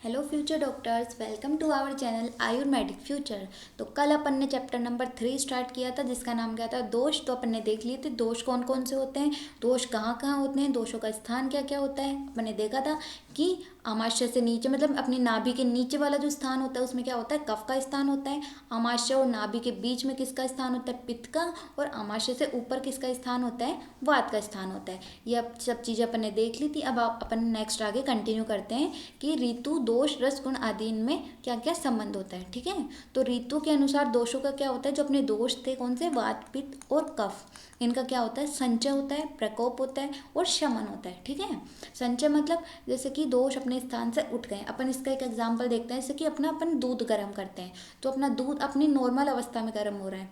Hello future doctors, welcome to our channel Ayurvedic future. तो कल अपन ने चैप्टर नंबर 3 स्टार्ट किया था जिसका नाम क्या था, दोष। तो अपन ने देख लिए थे दोष कौन कौन से होते हैं, दोष कहाँ कहाँ होते हैं, दोषों का स्थान क्या क्या होता है। अपन ने देखा था कि आमाशय से नीचे मतलब अपनी नाभि के नीचे वाला जो स्थान होता है उसमें क्या होता है, कफ का स्थान होता है। आमाशय और नाभि के बीच में किसका स्थान होता है, पित्त का। और आमाशय से ऊपर किसका स्थान होता है, वात का स्थान होता है। ये अब सब चीज़ें अपन ने देख ली थी। अब अपन नेक्स्ट आगे कंटिन्यू करते हैं कि ऋतु, दोष, रस, गुण आदि इनमें क्या क्या संबंध होता है। ठीक है, तो ऋतु के अनुसार दोषों का क्या होता है, जो अपने दोष थे कौन से, वात, पित्त और कफ, इनका क्या होता है, संचय होता है, प्रकोप होता है और शमन होता है। ठीक है, संचय मतलब जैसे कि दोष अपने स्थान से उठ गए। अपन इसका एक एग्जाम्पल देखते हैं, जैसे कि अपन दूध गर्म करते हैं तो अपना दूध अपनी नॉर्मल अवस्था में गर्म हो रहा है,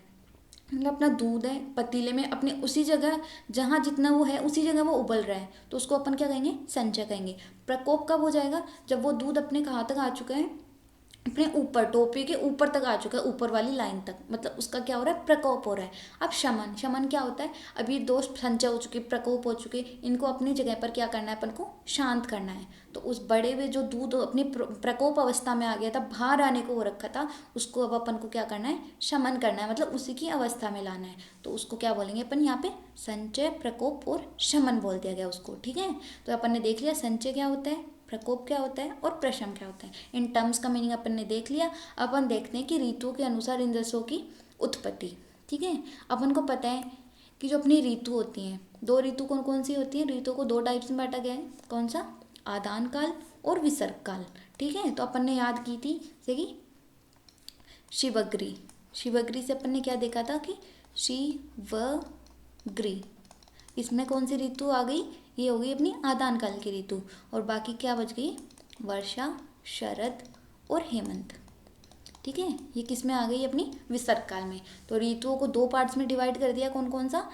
मतलब अपना दूध है पतीले में अपने उसी जगह जहाँ जितना वो है उसी जगह वो उबल रहा है, तो उसको अपन क्या कहेंगे, संचय कहेंगे। प्रकोप कब हो जाएगा, जब वो दूध अपने कहाँ तक आ चुका है, अपने ऊपर टोपी के ऊपर तक आ चुका है, ऊपर वाली लाइन तक, मतलब उसका क्या हो रहा है, प्रकोप हो रहा है। अब शमन, शमन क्या होता है, अभी दोष संचय हो चुके, प्रकोप हो चुके, इनको अपनी जगह पर क्या करना है, अपन को शांत करना है। तो उस बड़े हुए जो दूध अपनी प्रकोप अवस्था में आ गया था, बाहर आने को हो रखा था, उसको अब अपन को क्या करना है, शमन करना है, मतलब उसी की अवस्था में लाना है। तो उसको क्या बोलेंगे अपन यहाँ पे, संचय, प्रकोप और शमन बोल दिया गया उसको। ठीक है, तो अपन ने देख लिया संचय क्या होता है, प्रकोप क्या होता है और प्रशम क्या होता है। इन टर्म्स का मीनिंग अपन ने देख लिया। अपन देखते हैं कि ऋतुओं के अनुसार इन रसों की उत्पत्ति। ठीक है, अपन को पता है कि जो अपनी ऋतु होती हैं, दो ऋतु कौन कौन सी होती हैं, ऋतुओं को दो टाइप्स में बांटा गया है। कौन सा, आदान काल और विसर्ग काल। ठीक है, तो अपन ने याद की थी जैसे कि शिवग्री, शिवग्री से अपन ने क्या देखा था कि शिवग्री, इसमें कौन सी ऋतु आ गई, ये हो गई अपनी आदान काल की ऋतु। और बाकी क्या बच गई, वर्षा, शरद और हेमंत। ठीक है, ये किस में आ गई, अपनी विसर्ग काल में। तो ऋतुओं को दो पार्ट्स में डिवाइड कर दिया, कौन कौन सा,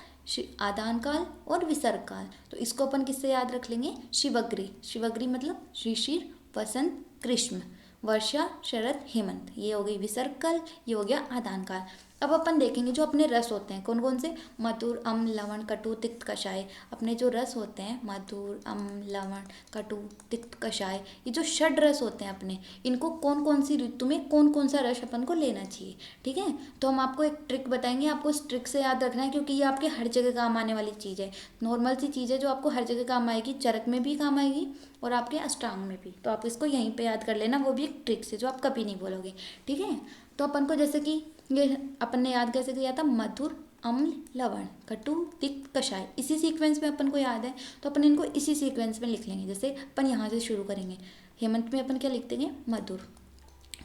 आदान काल और विसर्ग काल। तो इसको अपन किससे याद रख लेंगे, शिवग्री। शिवग्री मतलब शिशिर, वसंत, ग्रीष्म, वर्षा, शरद, हेमंत, ये हो गई विसर्ग काल, ये हो गया आदान काल। अब अपन देखेंगे जो अपने रस होते हैं कौन कौन से, मधुर, अम्ल, लवण, कटु, तिक्त, कषाय। अपने जो रस होते हैं मधुर, अम्ल, लवण, कटु, तिक्त, कषाय, ये जो षड रस होते हैं अपने, इनको कौन कौन सी ऋतु में कौन कौन सा रस अपन को लेना चाहिए। ठीक है, तो हम आपको एक ट्रिक बताएंगे, आपको इस ट्रिक से याद रखना है क्योंकि ये आपके हर जगह काम आने वाली चीज़ है। नॉर्मल सी चीज़ है जो आपको हर जगह काम आएगी, चरक में भी काम आएगी और आपके अष्टांग में भी। तो आप इसको यहीं पे याद कर लेना, वो भी एक ट्रिक से जो आप कभी नहीं बोलोगे। ठीक है, तो अपन को जैसे कि ये अपन ने याद कैसे किया था, मधुर, अम्ल, लवण, कटु, तिक्त, कषाय, इसी सीक्वेंस में अपन को याद है, तो अपन इनको इसी सीक्वेंस में लिख लेंगे। जैसे अपन यहाँ से शुरू करेंगे, हेमंत में अपन क्या लिख देंगे, मधुर।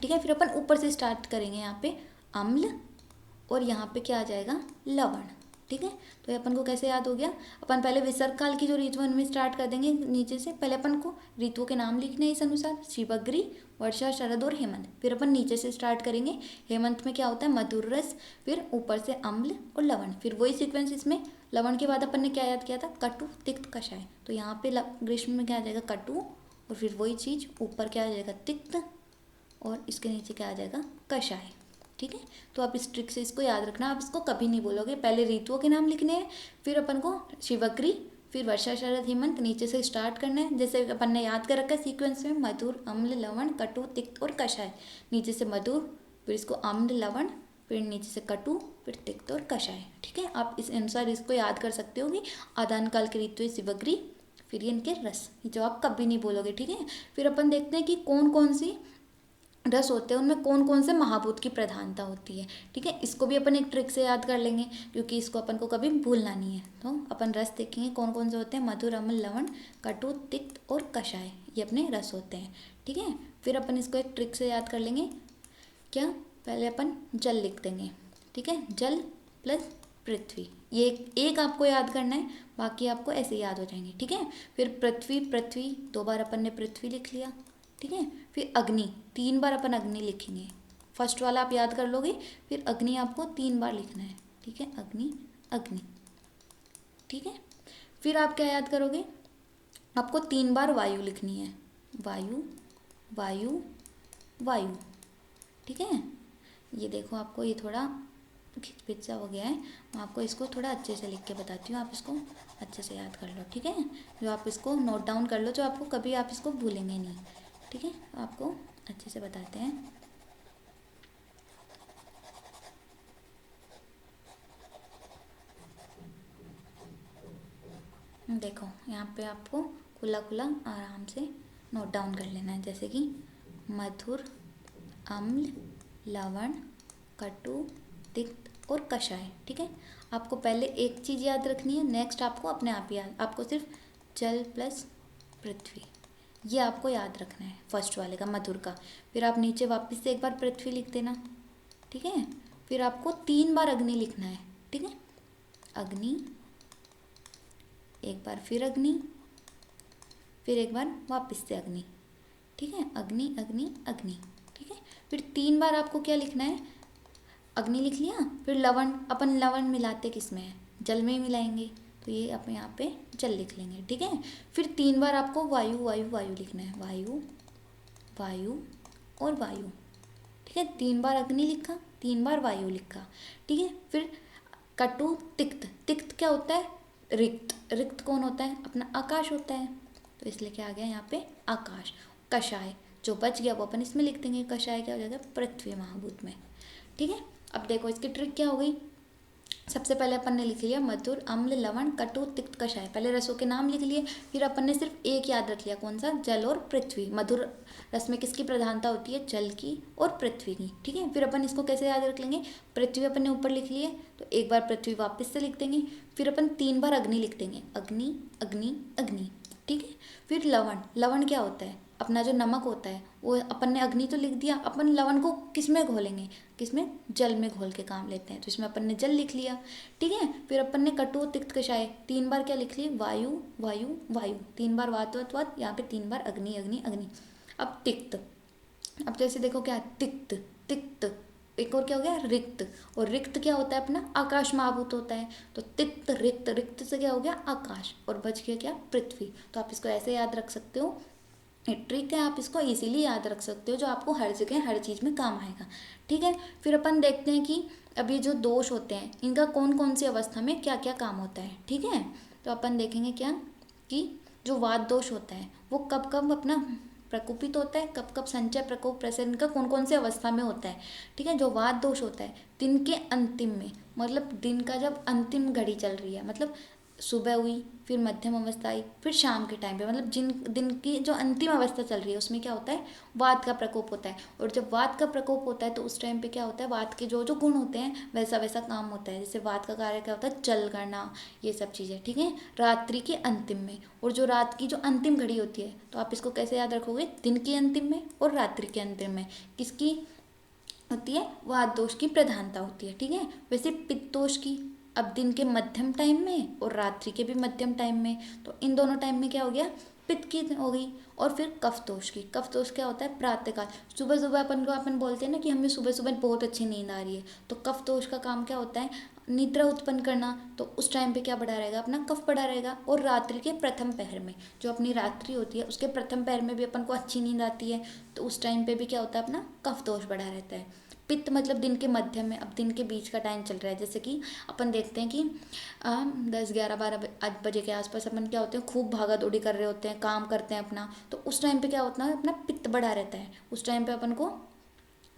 ठीक है, फिर अपन ऊपर से स्टार्ट करेंगे, यहाँ पे अम्ल और यहाँ पे क्या आ जाएगा, लवण। ठीक है, तो ये अपन को कैसे याद हो गया, अपन पहले विसर्ग काल की जो ऋतु है उनमें स्टार्ट कर देंगे नीचे से। पहले अपन को ऋतुओं के नाम लिखने हैं इस अनुसार, शिवग्री, वर्षा, शरद और हेमंत। फिर अपन नीचे से स्टार्ट करेंगे, हेमंत में क्या होता है, मधुर रस, फिर ऊपर से अम्ल और लवण, फिर वही सीक्वेंस इसमें। लवण के बाद अपन ने क्या याद किया था, कटु, तिक्त, कषाय। तो यहाँ पे ग्रीष्म में क्या आ जाएगा, कटु, और फिर वही चीज़ ऊपर क्या आ जाएगा, तिक्त, और इसके नीचे क्या आ जाएगा, कषाय। ठीक है, तो आप इस ट्रिक से इसको याद रखना, आप इसको कभी नहीं बोलोगे। पहले ऋतुओं के नाम लिखने हैं, फिर अपन को शिवग्री, फिर वर्षा, शरद, हेमंत, नीचे से स्टार्ट करना है जैसे अपन ने याद कर रखा है सीक्वेंस में, मधुर, अम्ल, लवण, कटु, तिक्त और कषाय। नीचे से मधुर, फिर इसको अम्ल, लवण, फिर नीचे से कटु, फिर तिक्त और कषाय। ठीक है, आप इस अनुसार इसको याद कर सकते हो कि आदान काल की ऋतु शिवग्री, फिर ये इनके रस, जो आप कभी नहीं बोलोगे। ठीक है, फिर अपन देखते हैं कि कौन कौन सी रस होते हैं, उनमें कौन कौन से महाभूत की प्रधानता होती है। ठीक है, इसको भी अपन एक ट्रिक से याद कर लेंगे क्योंकि इसको अपन को कभी भूलना नहीं है। तो अपन रस देखेंगे कौन कौन से होते हैं, मधुर, अम्ल, लवण, कटु, तिक्त और कषाय, ये अपने रस होते हैं। ठीक है, फिर अपन इसको एक ट्रिक से याद कर लेंगे, क्या, पहले अपन जल लिख देंगे। ठीक है, जल प्लस पृथ्वी, ये एक आपको याद करना है, बाकी आपको ऐसे याद हो जाएंगे। ठीक है, फिर पृथ्वी, पृथ्वी दो बार अपन ने पृथ्वी लिख लिया। ठीक है, फिर अग्नि, 3 बार अपन अग्नि लिखेंगे। फर्स्ट वाला आप याद कर लोगे, फिर अग्नि आपको 3 बार लिखना है। ठीक है, अग्नि, अग्नि। ठीक है, फिर आप क्या याद करोगे, आपको 3 बार वायु लिखनी है, वायु, वायु, वायु। ठीक है, ये देखो आपको ये थोड़ा खिचपिच सा हो गया है, मैं आपको इसको थोड़ा अच्छे से लिख के बताती हूँ, आप इसको अच्छे से याद कर लो। ठीक है, जो आप इसको नोट डाउन कर लो, जो आपको कभी आप इसको भूलेंगे नहीं। ठीक है, आपको अच्छे से बताते हैं। देखो यहाँ पे आपको खुला खुला आराम से नोट डाउन कर लेना है, जैसे कि मधुर, अम्ल, लवण, कटु, तिक्त और कषाय। ठीक है, आपको पहले एक चीज़ याद रखनी है, नेक्स्ट आपको अपने आप याद, आपको सिर्फ जल प्लस पृथ्वी ये आपको याद रखना है फर्स्ट वाले का, मधुर का। फिर आप नीचे वापस से एक बार पृथ्वी लिख देना। ठीक है, फिर आपको 3 बार अग्नि लिखना है। ठीक है, अग्नि, एक बार फिर अग्नि, फिर एक बार वापस से अग्नि। ठीक है, अग्नि अग्नि अग्नि। ठीक है, फिर 3 बार आपको क्या लिखना है, अग्नि लिख लिया, फिर लवण, अपन लवण मिलाते किस में है, जल में ही मिलाएंगे, तो ये अपन यहाँ पे जल लिख लेंगे। ठीक है, फिर 3 बार आपको वायु वायु वायु लिखना है, वायु वायु और वायु। ठीक है, 3 बार अग्नि लिखा, 3 बार वायु लिखा। ठीक है, फिर कटु, तिक्त, तिक्त क्या होता है, रिक्त, रिक्त कौन होता है, अपना आकाश होता है, तो इसलिए क्या आ गया यहाँ पे आकाश। कषाय, जो बच गया वो अपन इसमें लिख देंगे, कषाय क्या हो जाएगा, पृथ्वी महाभूत में। ठीक है, अब देखो इसकी ट्रिक क्या हो गई, सबसे पहले अपन ने लिख लिया मधुर, अम्ल, लवण, कटु, तिक्त, कषाय, पहले रसों के नाम लिख लिए, फिर अपन ने सिर्फ एक याद रख लिया, कौन सा, जल और पृथ्वी। मधुर रस में किसकी प्रधानता होती है, जल की और पृथ्वी की। ठीक है, फिर अपन इसको कैसे याद रख लेंगे, पृथ्वी अपन ने ऊपर लिख लिए, तो एक बार पृथ्वी वापस से लिख देंगे, फिर अपन 3 बार अग्नि लिख देंगे, अग्नि अग्नि अग्नि। ठीक है, फिर लवण, लवण क्या होता है, अपना जो नमक होता है, वो अपन ने अग्नि तो लिख दिया, अपन लवण को किस में घोलेंगे, किसमें, जल में घोल के काम लेते हैं, तो इसमें अपन ने जल लिख लिया। ठीक है, फिर अपन ने कटु, तिक्त, कषाय 3 बार क्या लिख लिए, वायु वायु वायु, 3 बार वात वात वात, यहाँ पे 3 बार अग्नि अग्नि अग्नि। अब तिक्त, अब जैसे देखो क्या, तिक्त तिक्त, एक और क्या हो गया, रिक्त, और रिक्त क्या होता है, अपना आकाश महाभूत होता है, तो तिक्त रिक्त, रिक्त से क्या हो गया, आकाश, और बच गया क्या, पृथ्वी। तो आप इसको ऐसे याद रख सकते हो, ये ट्रिक है, आप इसको इजीली याद रख सकते हो, जो आपको हर जगह हर चीज़ में काम आएगा। ठीक है, फिर अपन देखते हैं कि अब ये जो दोष होते हैं इनका कौन कौन सी अवस्था में क्या क्या काम होता है। ठीक है, तो अपन देखेंगे क्या, कि जो वात दोष होता है वो कब कब अपना प्रकोपित होता है, कब कब संचय प्रकोप प्रसरण का कौन कौन से अवस्था में होता है। ठीक है, जो वात दोष होता है दिन के अंतिम में, मतलब दिन का जब अंतिम घड़ी चल रही है, मतलब सुबह हुई, फिर मध्यम अवस्था आई, फिर शाम के टाइम पे, मतलब जिन दिन की जो अंतिम अवस्था चल रही है उसमें क्या होता है, वात का प्रकोप होता है। और जब वात का प्रकोप होता है तो उस टाइम पे क्या होता है, वात के जो जो गुण होते हैं वैसा वैसा काम होता है। जैसे वात का कार्य क्या होता है, चल करना, ये सब चीज़ें। ठीक है, रात्रि के अंतिम में, और जो रात की जो अंतिम घड़ी होती है, तो आप इसको कैसे याद रखोगे, दिन के अंतिम में और रात्रि के अंतिम में किसकी होती है, वात दोष की प्रधानता होती है। ठीक है, वैसे पित्त दोष की अब दिन के मध्यम टाइम में और रात्रि के भी मध्यम टाइम में, तो इन दोनों टाइम में क्या हो गया, पित्त की हो गई। और फिर कफ दोष की, कफ दोष क्या होता है, प्रातःकाल, सुबह सुबह अपन बोलते हैं ना कि हमें सुबह सुबह बहुत अच्छी नींद आ रही है, तो कफ दोष का काम क्या होता है, निद्रा उत्पन्न करना, तो उस टाइम पे क्या बढ़ा रहेगा, अपना कफ बढ़ा रहेगा। और रात्रि के प्रथम पहर में, जो अपनी रात्रि होती है उसके प्रथम पहर में भी अपन को अच्छी नींद आती है, तो उस टाइम पे भी क्या होता है, अपना कफ दोष बढ़ा रहता है। पित्त मतलब दिन के मध्य में, अब दिन के बीच का टाइम चल रहा है, जैसे कि अपन देखते हैं कि 10 11 12 बजे के आसपास अपन क्या होते हैं, खूब भागा दौड़ी कर रहे होते हैं, काम करते हैं अपना, तो उस टाइम पे क्या होता है, अपना पित्त बढ़ा रहता है, उस टाइम पे अपन को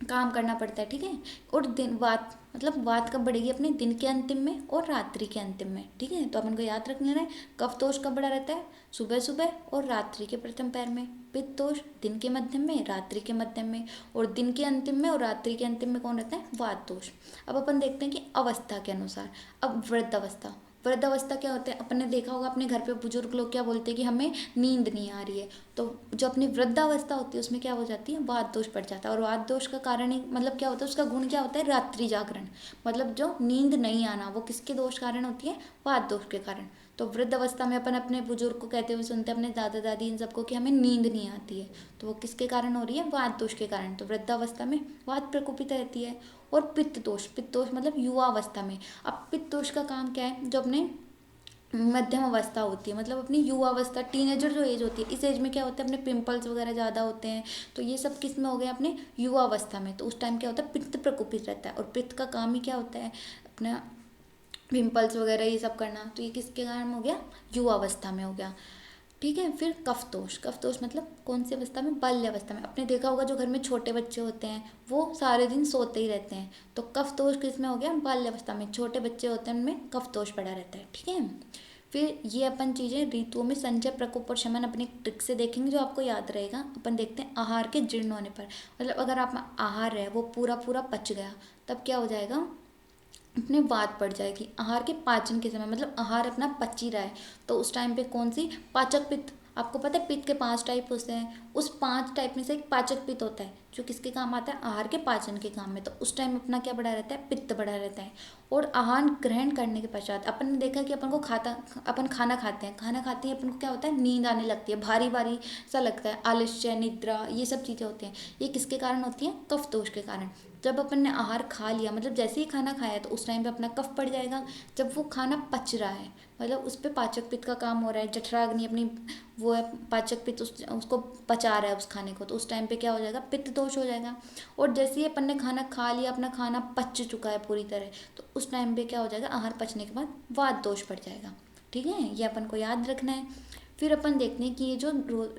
काम करना पड़ता है। ठीक है, और दिन वात मतलब वात कब बढ़ेगी, अपने दिन के अंतिम में और रात्रि के अंतिम में। ठीक है, तो अपन को याद रख लेना है, कफ दोष कब बढ़ा रहता है, सुबह सुबह और रात्रि के प्रथम पैर में। पित्त दोष दिन के मध्यम में, रात्रि के मध्यम में, और दिन के अंतिम में और रात्रि के अंतिम में कौन रहता है, वात दोष। अब अपन देखते हैं कि अवस्था के अनुसार, अब वृद्ध अवस्था, वृद्ध अवस्था क्या होता है, अपन ने देखा होगा अपने घर पे बुजुर्ग लोग क्या बोलते हैं कि हमें नींद नहीं आ रही है, तो जो अपनी वृद्धावस्था होती है उसमें क्या हो जाती है, वात दोष पड़ जाता है। और वात दोष का कारण ही मतलब क्या होता है, उसका गुण क्या होता है, रात्रि जागरण, मतलब जो नींद नहीं आना वो किसके दोष कारण होती है, वात दोष के कारण। तो वृद्ध अवस्था में अपन अपने बुजुर्ग को कहते हुए सुनते हैं, अपने दादा दादी इन सबको, कि हमें नींद नहीं आती है, तो वो किसके कारण हो रही है, वात दोष के कारण। तो वृद्धावस्था में वात प्रकोपित रहती है। और पित्त दोष, पित्त दोष मतलब युवा अवस्था में। अब पित्त दोष का काम क्या है, जो अपने मध्यम अवस्था होती है, मतलब अपनी युवा अवस्था, टीनेजर जो एज होती है, इस एज में क्या होता है, अपने पिंपल्स वगैरह ज़्यादा होते हैं, तो ये सब किस में हो गया, अपने युवा अवस्था में। तो उस टाइम क्या होता है, पित्त प्रकोपित रहता है, और पित्त का काम ही क्या होता है, अपना पिंपल्स वगैरह ये सब करना, तो ये किसके कारण हो गया, युवा अवस्था में हो गया। ठीक है। फिर कफतोष, कफतोष मतलब कौन सी अवस्था में, बाल्य अवस्था में। आपने देखा होगा जो घर में छोटे बच्चे होते हैं वो सारे दिन सोते ही रहते हैं, तो कफतोष किसमें हो गया, बाल्य अवस्था में। छोटे बच्चे होते हैं उनमें कफतोष पड़ा रहता है, ठीक है। फिर ये अपन चीज़ें ऋतुओं में संचय, प्रकोप और शमन अपनी ट्रिक से देखेंगे जो आपको याद रहेगा। अपन देखते हैं आहार के जीर्ण होने पर, मतलब अगर आप आहार है वो पूरा पूरा पच गया तब क्या हो जाएगा, अपने बात पड़ जाएगी। आहार के पाचन के समय, मतलब आहार अपना पच ही रहा है तो उस टाइम पे कौन सी, पाचक पित्त। आपको पता है पित्त के 5 टाइप होते हैं, उस 5 टाइप में से एक पाचक पित्त होता है जो किसके काम आता है, आहार के पाचन के काम में। तो उस टाइम अपना क्या बढ़ा रहता है, पित्त बढ़ा रहता है। और आहार ग्रहण करने के पश्चात अपन ने देखा कि अपन खाना खाते हैं, खाना खाते ही अपन को क्या होता है, नींद आने लगती है, भारी भारी सा लगता है, आलस्य, निद्रा, ये सब चीज़ें होती हैं। ये किसके कारण होती हैं, कफ दोष के कारण। जब अपन ने आहार खा लिया, मतलब जैसे ही खाना खाया तो उस टाइम पे अपना कफ पड़ जाएगा। जब वो खाना पच रहा है, मतलब उस पर पाचक पित्त का काम हो रहा है, जठराग्नि अपनी वो है, पाचक पित्त उसको पचा रहा है उस खाने को, तो उस टाइम पे क्या हो जाएगा, पित्त दोष हो जाएगा। और जैसे ही अपन ने खाना खा लिया, अपना खाना पच चुका है पूरी तरह, तो उस टाइम पे क्या हो जाएगा, आहार पचने के बाद वात दोष पड़ जाएगा, ठीक है। ये अपन को याद रखना है। फिर अपन देखते हैं कि ये जो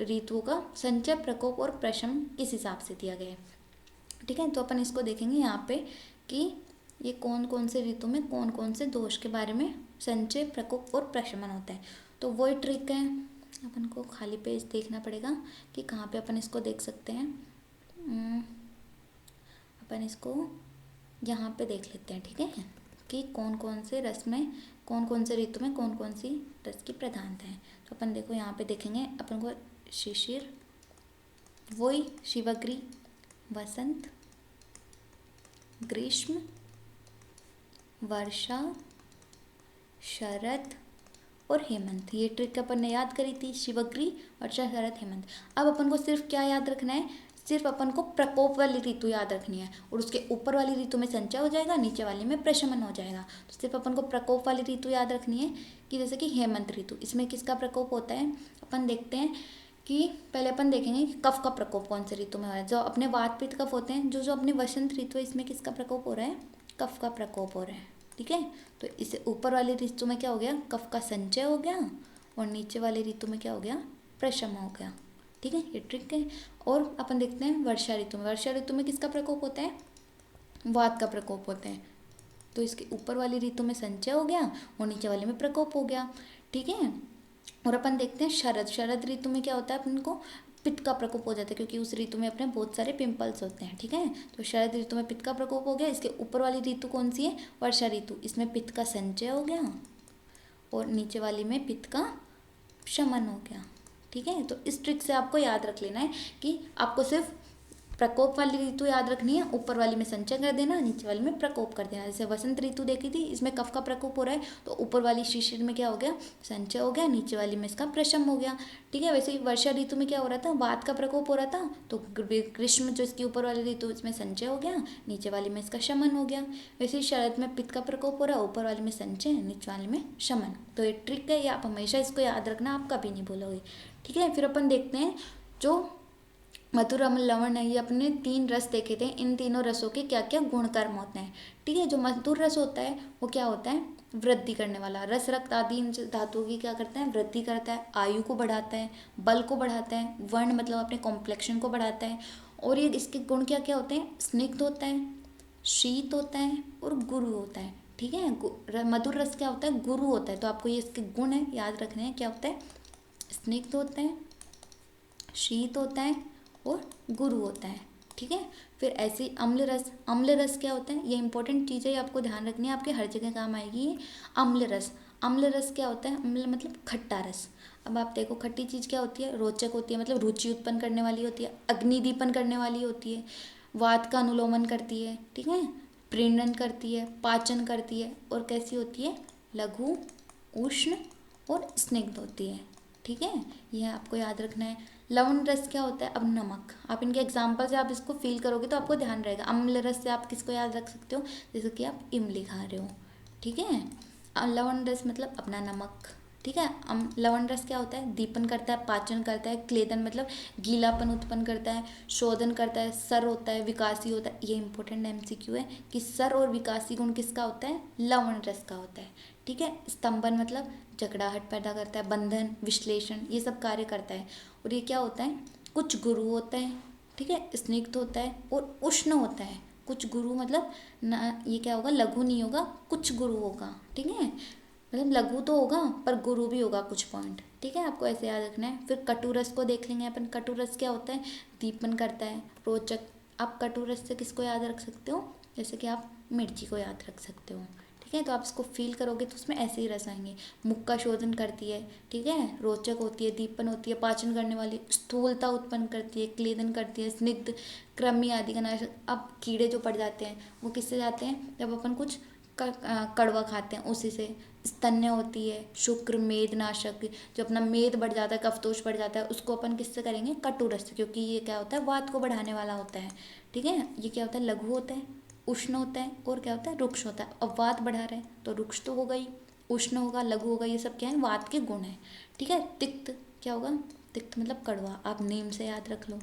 ऋतुओं का संचय, प्रकोप और प्रशमन किस हिसाब से दिया गया है, ठीक है। तो अपन इसको देखेंगे यहाँ पे कि ये कौन कौन से ऋतु में कौन कौन से दोष के बारे में संचय, प्रकोप और प्रशमन होता है। तो वही ट्रिक है, अपन को खाली पेज देखना पड़ेगा कि कहाँ पे अपन इसको देख सकते हैं। अपन इसको यहाँ पे देख लेते हैं, ठीक है, कि कौन कौन से रस में, कौन कौन से ऋतु में कौन कौन सी रस की प्रधानता है। तो अपन देखो यहाँ पे देखेंगे, अपन को शिशिर, वही शिवग्री, वसंत, ग्रीष्म, वर्षा, शरद और हेमंत, ये ट्रिक अपन ने याद करी थी, शिवग्री, वर्षा, शरद, हेमंत। अब अपन को सिर्फ क्या याद रखना है, सिर्फ अपन को प्रकोप वाली ऋतु याद रखनी है, और उसके ऊपर वाली ऋतु में संचय हो जाएगा, नीचे वाली में प्रशमन हो जाएगा। तो सिर्फ अपन को प्रकोप वाली ऋतु याद रखनी है कि जैसे कि हेमंत ऋतु, इसमें किसका प्रकोप होता है, अपन देखते हैं कि पहले अपन देखेंगे कि कफ का प्रकोप कौन से ऋतु में हो रहा है। जो अपने वात पित्त कफ होते हैं, जो जो अपने वसंत ऋतु है, इसमें किसका प्रकोप हो रहा है, कफ का प्रकोप हो रहा है, ठीक है। तो इसे ऊपर वाली ऋतु में क्या हो गया, कफ का संचय हो गया, और नीचे वाली ऋतु में क्या हो गया, प्रशमन हो गया, ठीक है। ये ट्रिक है। और अपन देखते हैं वर्षा ऋतु में, वर्षा ऋतु में किसका प्रकोप होता है, वात का प्रकोप होता है। तो इसके ऊपर वाली ऋतु में संचय हो गया और नीचे वाले में प्रकोप हो गया, ठीक है। और अपन देखते हैं शरद, शरद ऋतु में क्या होता है, अपन को पित्त का प्रकोप हो जाता है, क्योंकि उस ऋतु में अपने बहुत सारे पिंपल्स होते हैं, ठीक है। तो शरद ऋतु में पित्त का प्रकोप हो गया। इसके ऊपर वाली ऋतु कौन सी है, वर्षा ऋतु, इसमें पित्त का संचय हो गया और नीचे वाली में पित्त का शमन हो गया, ठीक है। तो इस ट्रिक से आपको याद रख लेना है कि आपको सिर्फ प्रकोप वाली ऋतु याद रखनी है, ऊपर वाली में संचय कर देना, नीचे वाली में प्रकोप कर देना। जैसे वसंत ऋतु देखी थी, इसमें कफ का प्रकोप हो रहा है, तो ऊपर वाली शिशिर में क्या हो गया, संचय हो गया, नीचे वाली में इसका प्रशम हो गया, ठीक है। वैसे ही वर्षा ऋतु में क्या हो रहा था, वात का प्रकोप हो रहा था, तो ग्रीष्म जो इसकी ऊपर वाली ऋतु, इसमें संचय हो गया, नीचे वाली में इसका शमन हो गया। वैसे ही शरद में पित्त का प्रकोप हो रहा है, ऊपर वाली में संचय, नीचे वाली में शमन। तो ये ट्रिक है, ये आप हमेशा इसको याद रखना, आप कभी नहीं भूलोगे, ठीक है। फिर अपन देखते हैं जो मधुर, अम्ल, लवण है, ये अपने 3 रस देखे थे, इन तीनों रसों के क्या क्या गुण कर्म होते हैं, ठीक है। जो मधुर रस होता है वो क्या होता है, वृद्धि करने वाला रस, रक्त आदि इन धातुओं की क्या करता है, वृद्धि करता है, आयु को बढ़ाता है, बल को बढ़ाता है, वर्ण मतलब अपने कॉम्प्लेक्शन को बढ़ाता है। और ये इसके गुण क्या क्या होते हैं, स्निग्ध होता है, शीत होता है और गुरु होता है, ठीक है। मधुर रस क्या होता है, गुरु होता है। तो आपको ये इसके गुण है याद रखने हैं, क्या होता है, स्निग्ध होता है, शीत होता है और गुरु होता है, ठीक है। फिर ऐसे ही अम्ल रस, अम्ल रस क्या होता है, ये इंपॉर्टेंट चीज़ है, आपको ध्यान रखनी है, आपके हर जगह काम आएगी ये। अम्ल रस, अम्ल रस क्या होता है, अम्ल मतलब खट्टा रस। अब आप देखो खट्टी चीज़ क्या होती है, रोचक होती है, मतलब रुचि उत्पन्न करने वाली होती है, अग्निदीपन करने वाली होती है, वात का अनुलोमन करती है, ठीक है, प्रीणन करती है, पाचन करती है, और कैसी होती है, लघु, उष्ण और स्निग्ध होती है, ठीक है। यह आपको याद रखना है। लवण रस क्या होता है, अब नमक, आप इनके एग्जाम्पल से आप इसको फील करोगे तो आपको ध्यान रहेगा। अम्ल रस से आप किसको याद रख सकते हो, जैसे कि आप इमली खा रहे हो, ठीक है। लवण रस मतलब अपना नमक, ठीक है। लवण रस क्या होता है? दीपन करता है, पाचन करता है, क्लेदन मतलब गीलापन उत्पन्न करता है, शोधन करता है, सर होता है, विकासी होता है। ये इंपॉर्टेंट एमसीक्यू है कि सर और विकासी गुण किसका होता है? लवण रस का होता है। ठीक है। स्तंभन मतलब जकड़ाहट पैदा करता है, बंधन, विश्लेषण, ये सब कार्य करता है। और ये क्या होता है? कुछ गुरु होता है, ठीक है, स्निग्ध होता है और उष्ण होता है। कुछ गुरु मतलब ना, ये क्या होगा? लघु नहीं होगा, कुछ गुरु होगा। ठीक है, मतलब लघु तो होगा पर गुरु भी होगा कुछ पॉइंट। ठीक है, आपको ऐसे याद रखना है। फिर कटुरस को देख लेंगे अपन। कटुरस क्या होता है? दीपन करता है, रोचक। आप कटुरस से किसको याद रख सकते हो? जैसे कि आप मिर्ची को याद रख सकते हो। ठीक है, तो आप इसको फील करोगे तो उसमें ऐसे ही रस आएंगे। मुख का शोधन करती है, ठीक है, रोचक होती है, दीपन होती है, पाचन करने वाली, स्थूलता उत्पन्न करती है, क्लेदन करती है, स्निग्ध, कृमि आदि का नाशक। अब कीड़े जो पड़ जाते हैं वो किससे जाते हैं? जब अपन कुछ कड़वा खाते हैं उसी से। स्तन्य होती है, शुक्र, मेद नाशक। जो अपना मेद बढ़ जाता है, कफदोष बढ़ जाता है, उसको अपन किससे करेंगे? कटुरस से, क्योंकि ये क्या होता है? वात को बढ़ाने वाला होता है। ठीक है, ये क्या होता है? लघु होता है, उष्ण होता है और क्या होता है? रुक्ष होता है। अब वात बढ़ा रहे हैं तो रुक्ष तो होगा ही, उष्ण होगा, लघु होगा, ये सब क्या है? वात के गुण है। ठीक है। तिक्त क्या होगा? तिक्त मतलब कड़वा, आप नेम से याद रख लो।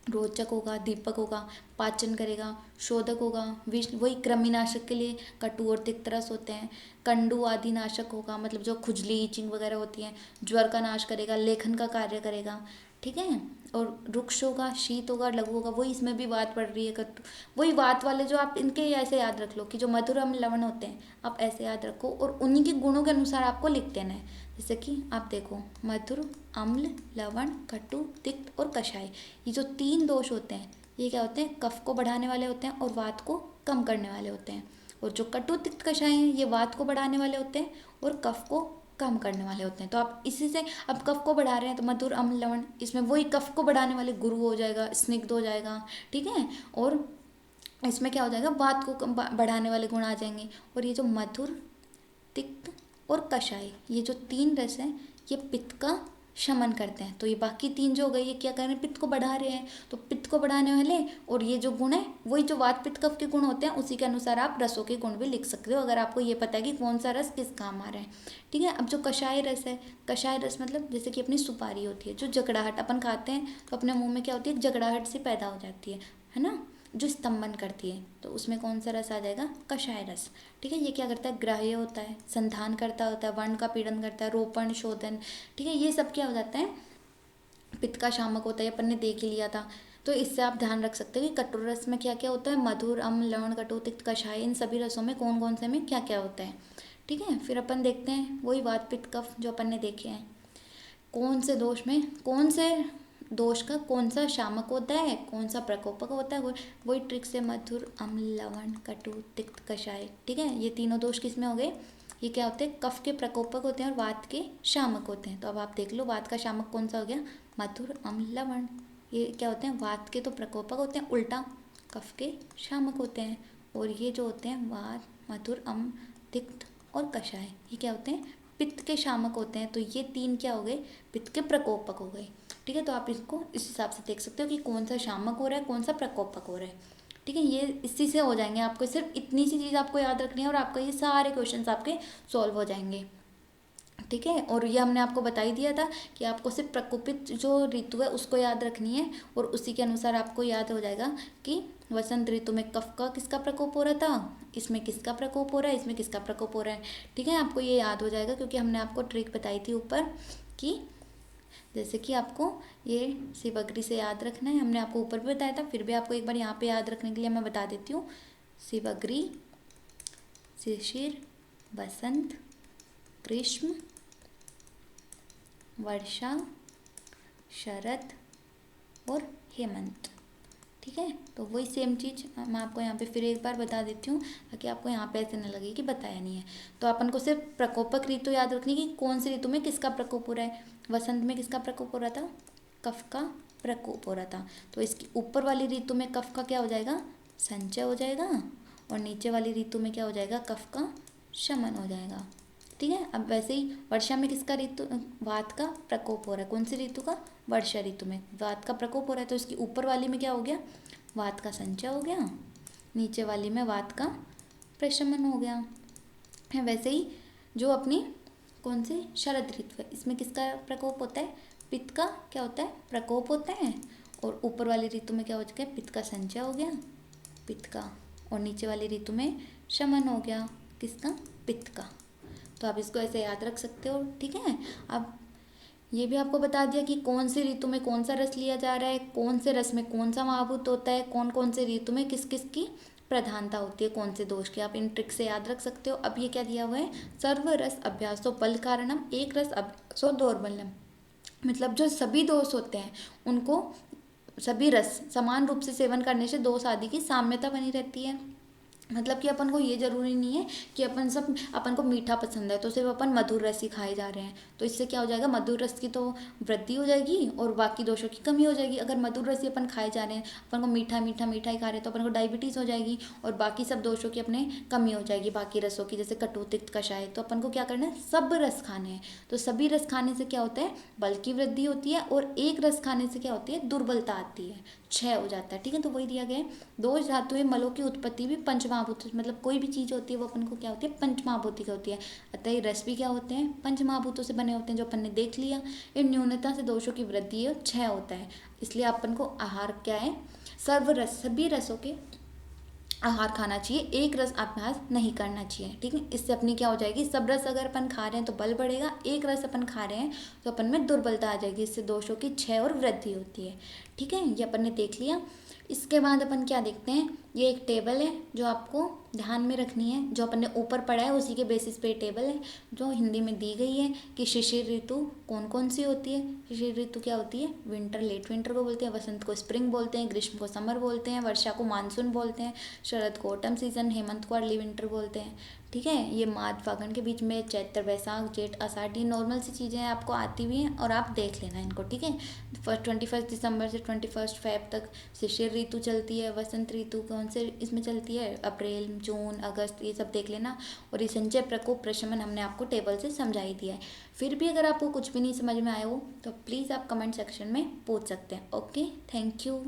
रोचक होगा, दीपक होगा, पाचन करेगा, शोधक होगा, विष वही कृमिनाशक के लिए कटु और तिक्त रस होते हैं। कंडु आदि नाशक होगा, मतलब जो खुजली, ईचिंग वगैरह होती है, ज्वर का नाश करेगा, लेखन का कार्य करेगा। ठीक है। और रुक्ष होगा, शीत होगा, लघु होगा, वही इसमें भी बात पड़ रही है कटु। वही बात वाले जो आप इनके ऐसे याद रख लो कि जो मधुर अम्ल लवण होते हैं आप ऐसे याद रखो और उन्हीं के गुणों के अनुसार आपको लिख देना है। जैसे कि आप देखो, मधुर, अम्ल, लवण, खट्टू, तिक्त और कषाय, ये जो तीन दोष होते हैं ये क्या होते हैं? कफ को बढ़ाने वाले होते हैं और वात को कम करने वाले होते हैं। और जो कटु, तिक्त, कषाय हैं ये वात को बढ़ाने वाले होते हैं और कफ को कम करने वाले होते हैं। तो आप इसी से, अब कफ को बढ़ा रहे हैं तो मधुर, अम्ल, लवण, इसमें वही कफ को बढ़ाने वाले गुरु हो जाएगा, स्निग्ध हो जाएगा। ठीक है। और इसमें क्या हो जाएगा? वात को बढ़ाने वाले गुण आ जाएंगे। और ये जो मधुर, तिक्त और कषाय, ये जो तीन रस हैं ये पित्त का शमन करते हैं। तो ये बाकी तीन जो हो गए ये क्या कर रहे हैं? पित्त को बढ़ा रहे हैं। तो पित्त को बढ़ाने वाले और ये जो गुण है वही जो वात, पित्त, कफ के गुण होते हैं, उसी के अनुसार आप रसों के गुण भी लिख सकते हो, अगर आपको ये पता है कि कौन सा रस किस काम आ रहा है। ठीक है। अब जो कषाय रस है, कषाय रस मतलब जैसे कि अपनी सुपारी होती है, जो जकड़ाहट अपन खाते हैं तो अपने मुंह में क्या होती है? जकड़ाहट सी पैदा हो जाती है ना, जो स्तंभन करती है। तो उसमें कौन सा रस आ जाएगा? कषाय रस। ठीक है। ये क्या करता है? ग्राह्य होता है, संधान करता होता है, वर्ण का पीड़न करता है, रोपण, शोधन। ठीक है। ये सब क्या हो जाता है? पित्त का शामक होता है, अपन ने देख ही लिया था। तो इससे आप ध्यान रख सकते हो कि कटु रस में क्या क्या होता है? मधुर, अम्ल, लवण, कटु, तिक्त, कषाय, इन सभी रसों में कौन कौन से में क्या क्या होता है। ठीक है। फिर अपन देखते हैं वही वात, पित्त, कफ जो अपन ने देखे हैं। कौन से दोष में, कौन से दोष का कौन सा शामक होता है, कौन सा प्रकोपक होता है, वही ट्रिक से मधुर, अम्ल, लवण, कटु, तिक्त, कषाय। ठीक है। ये तीनों दोष किस में हो गए? ये क्या होते हैं? कफ के प्रकोपक होते हैं और वात के शामक होते हैं। तो अब आप देख लो वात का शामक कौन सा हो गया? मधुर, अम्ल, लवण। ये क्या होते हैं? वात के तो प्रकोपक होते हैं, उल्टा कफ के शामक होते हैं। और ये जो होते हैं वात, मधुर, अम्ल, तिक्त और कषाय, ये क्या होते हैं? पित्त के शामक होते हैं। तो ये तीन क्या हो गए? पित्त के प्रकोपक हो गए। ठीक है। तो आप इसको इस हिसाब से देख सकते हो कि कौन सा शामक हो रहा है, कौन सा प्रकोपक हो रहा है। ठीक है। ये इसी से हो जाएंगे। आपको सिर्फ इतनी सी चीज़ आपको याद रखनी है और आपका ये सारे क्वेश्चंस आपके सॉल्व हो जाएंगे। ठीक है। और ये हमने आपको बता ही दिया था कि आपको सिर्फ प्रकोपित जो ऋतु है उसको याद रखनी है और उसी के अनुसार आपको याद हो जाएगा कि वसंत ऋतु में कफ का किसका प्रकोप हो रहा था, इसमें किसका प्रकोप हो रहा है, इसमें किसका प्रकोप हो रहा है। ठीक है। आपको ये याद हो जाएगा क्योंकि हमने आपको ट्रिक बताई थी ऊपर कि जैसे कि आपको ये शिवग्री से याद रखना है। हमने आपको ऊपर भी बताया था, फिर भी आपको एक बार यहाँ पे याद रखने के लिए मैं बता देती हूँ। शिवग्री, शिशिर, बसंत, ग्रीष्म, वर्षा, शरद और हेमंत। ठीक है। तो वही सेम चीज़ मैं आपको यहाँ पे फिर एक बार बता देती हूँ ताकि आपको यहाँ पे ऐसे न लगे कि बताया नहीं है। तो अपन को सिर्फ प्रकोपक ऋतु याद रखनी कि कौन सी ऋतु में किसका प्रकोप हो रहा है। वसंत में किसका प्रकोप हो रहा था? कफ का प्रकोप हो रहा था। तो इसकी ऊपर वाली ऋतु में कफ का क्या हो जाएगा? संचय हो जाएगा। और नीचे वाली ऋतु में क्या हो जाएगा? कफ का शमन हो जाएगा। ठीक है। अब वैसे ही वर्षा में किसका ऋतु, वात का प्रकोप हो रहा है। कौन सी ऋतु का? वर्षा ऋतु में वात का प्रकोप हो रहा है। तो इसकी ऊपर वाली में क्या हो गया? वात का संचय हो गया, नीचे वाली में वात का प्रशमन हो गया है। वैसे ही जो अपनी कौन से? शरद ऋतु है। इसमें किसका प्रकोप होता है? पित्त का क्या होता है? प्रकोप होता है। और ऊपर वाली ऋतु में क्या हो गया? पित्त का संचय हो गया, पित्त का। और नीचे वाली ऋतु में शमन हो गया, किसका? पित्त का। तो आप इसको ऐसे याद रख सकते हो, ठीक है। अब ये भी आपको बता दिया कि कौन सी ऋतु में कौन सा रस लिया जा रहा है, कौन से रस में कौन सा महाभूत होता है, कौन कौन से ऋतु में किस किस की प्रधानता होती है, कौन से दोष की। आप इन ट्रिक से याद रख सकते हो। अब ये क्या दिया हुआ है? सर्व रस अभ्यासो बल कारणम एक रस अभ्यासो दौर्बल्यम। मतलब जो सभी दोष होते हैं उनको, सभी रस समान रूप से सेवन करने से दोष आदि की साम्यता बनी रहती है। मतलब कि अपन को ये जरूरी नहीं है कि अपन को मीठा पसंद है तो सिर्फ अपन मधुर रस ही खाए जा रहे हैं। तो इससे क्या हो जाएगा? मधुर रस की तो वृद्धि हो जाएगी और बाकी दोषों की कमी हो जाएगी। अगर मधुर रस ही अपन खाए जा रहे हैं, अपन को मीठा मीठा मीठा ही खा रहे हैं, तो अपन को डायबिटीज़ हो जाएगी और बाकी सब दोषों की अपने कमी हो जाएगी, बाकी रसों की, जैसे कटु तिक्त कषाय। तो अपन को क्या करना है? सब रस खाने हैं। तो सभी रस खाने से क्या होता है? बल की वृद्धि होती है। और एक रस खाने से क्या होती है? दुर्बलता आती है, क्षय हो जाता है, ठीक है। तो वही दिया गया है। दोष धातुएं मलों की उत्पत्ति भी पंचमहाभूत, मतलब कोई भी चीज़ होती है वो अपन को क्या होती है? पंचमहाभूति की होती है। अतः ये रस भी क्या होते हैं? पंचमहाभूतों से बने होते हैं, जो अपन ने देख लिया। इन न्यूनता से दोषों की वृद्धि है, क्षय होता है। इसलिए अपन को आहार क्या है? सर्व रस, सभी रसों के आहार खाना चाहिए, एक रस अभ्यास नहीं करना चाहिए, ठीक है। इससे अपनी क्या हो जाएगी? सब रस अगर अपन खा रहे हैं तो बल बढ़ेगा, एक रस अपन खा रहे हैं तो अपन में दुर्बलता आ जाएगी, इससे दोषों की क्षय और वृद्धि होती है, ठीक है। ये अपन ने देख लिया। इसके बाद अपन क्या देखते हैं? ये एक टेबल है जो आपको ध्यान में रखनी है, जो अपन ने ऊपर पढ़ा है उसी के बेसिस पे टेबल है जो हिंदी में दी गई है कि शिशिर ऋतु कौन कौन सी होती है। शिशिर ऋतु क्या होती है? विंटर, लेट विंटर को बोलते हैं, वसंत को स्प्रिंग बोलते हैं, ग्रीष्म को समर बोलते हैं, वर्षा को मानसून बोलते हैं, शरद को ऑटम सीजन, हेमंत को अर्ली विंटर बोलते हैं, ठीक है। ये माघ फागुन के बीच में, चैत्र वैशाख जेठ आषाढ़, ये नॉर्मल सी चीज़ें आपको आती भी हैं और आप देख लेना इनको, ठीक है। 21 दिसंबर से 21 फेब तक शिशिर ऋतु चलती है। वसंत ऋतु कौन से इसमें चलती है? अप्रैल, जून, अगस्त, ये सब देख लेना। और ये संचय प्रकोप प्रशमन हमने आपको टेबल से समझा ही दिया है। फिर भी अगर आपको कुछ भी नहीं समझ में आया हो तो प्लीज़ आप कमेंट सेक्शन में पूछ सकते हैं। Okay, thank you.